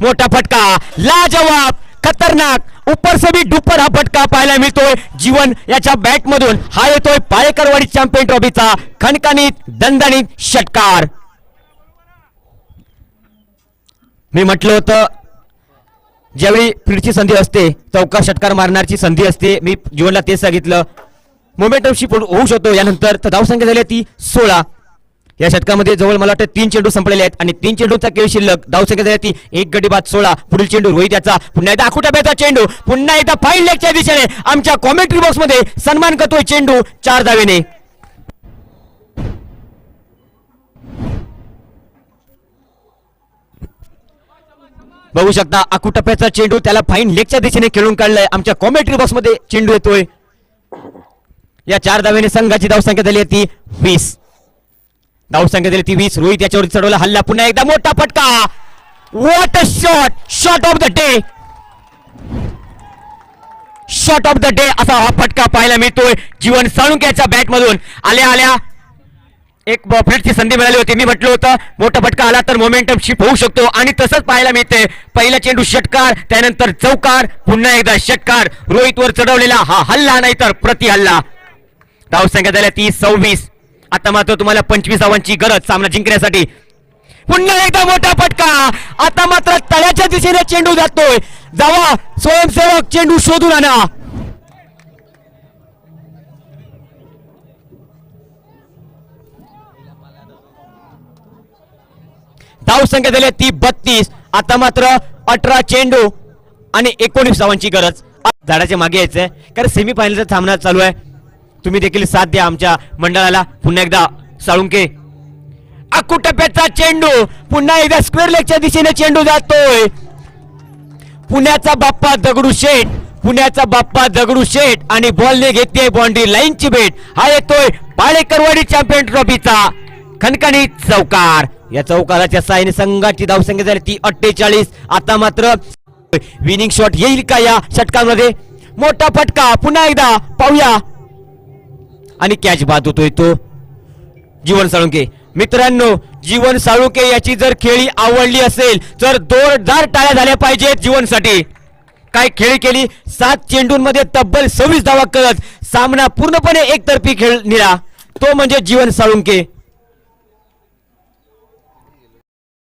मोठा फटका, लाजवाब, खतरनाक, ऊपर से भी डुपर हा फटका पाहायला मिळतोय जीवन याच्या बॅट मधून. हा येतोय पाळेकरवाडी चॅम्पियन ट्रॉफीचा खणखणीत दणदणीत षटकार. मी म्हटलं होतं ज्यावेळी फिरची संधी असते चौकार षटकार मारण्याची संधी असते, मी जीवनला तेच सांगितलं. मोमेंटम शिफ्ट होऊ शकतो यानंतर. तर धावसंख्या झाली ती 16. या षटकामध्ये जवळ मला वाटतं 3 चेंडू संपलेले आहेत आणि 3 चेंडूचा खेळ शिल्लक. धावसंख्या झाली ती 1 गडी बाद 16. पुढील चेंडू रोहित याचा, पुन्हा एकदा आखुटाब्याचा चेंडू, पुन्हा एकदा फाईन लेगच्या दिशेने आमच्या कॉमेंट्री बॉक्स मध्ये सन्मान करतोय चेंडू 4 धावेने. बघू शकता आकुटप्प्याचा चेंडू त्याला फाईन लेगच्या दिशेने खेळून काढलाय. आमच्या कॉमेंट्री बॉक्स मध्ये चेंडू येतोय. या 4 धावेने संघाची धावसंख्या झाली ती 20. धावसंख्या झाली ती 20. रोहित याच्यावर चढवला हल्ला, पुन्हा एकदा मोठा फटका. What a shot, shot of the day, shot of the day असा हा फटका पाहायला मिळतोय जीवन साळुंक्याच्या बॅट मधून. आल्या आल्या एक बॉफलेटची संधी मिळाली होती. मी म्हटलं होतं मोठा फटका आला तर मोमेंटम शिफ्ट होऊ शकतो आणि तसंच पाहायला मिळते. पहिला चेंडू षटकार, त्यानंतर चौकार, पुन्हा एकदा षटकार. रोहित वर चढवलेला हा हल्ला नाही तर प्रति हल्ला. धावसंख्या झाल्या ती 26. आता मात्र तुम्हाला 25 धावांची गरज सामना जिंकण्यासाठी. पुन्हा एकदा मोठा फटका. आता मात्र तळ्याच्या दिशेने चेंडू जातोय. जावा स्वयंसेवक, चेंडू शोधून आणा. धावसंख्या झाली ती 32. आता मात्र 18 चेंडू आणि 19 धावांची गरज. झाडाच्या मागे यायचंय कारण सेमीफायनलचा सामना चालू आहे. तुम्ही देखील साथ द्या आमच्या मंडळाला. पुन्हा एकदा साळुंके, आकुटप्प्याचा चेंडू, पुन्हा एकदा स्क्वेअर लेगच्या दिशेने चेंडू जातोय. पुण्याचा बाप्पा दगडूशेठ, पुण्याचा बाप्पा दगडूशेठ आणि बॉलने घेतलीये बाउंड्री लाईनची भेट. हा येतोय पाळेकरवाडी चॅम्पियन ट्रॉफीचा खणखणीत चौकार. या चौकाराच्या साहाय्याने संघाची धावसंख्या झाली ती 48. आता मात्र विनिंग शॉट येईल का या षटकामध्ये? मोठा फटका, पुन्हा एकदा पाहूया आणि कॅच बाद होतोय तो जीवन साळुंके. मित्रांनो, जीवन साळुंके याची जर खेळी आवडली असेल तर जोरदार टाळ्या झाल्या पाहिजेत जीवनसाठी. काय खेळी केली, 7 चेंडूंमध्ये तब्बल 26 धावा करत सामना पूर्णपणे एकतर्फी खेळ निळा, तो म्हणजे जीवन साळुंके.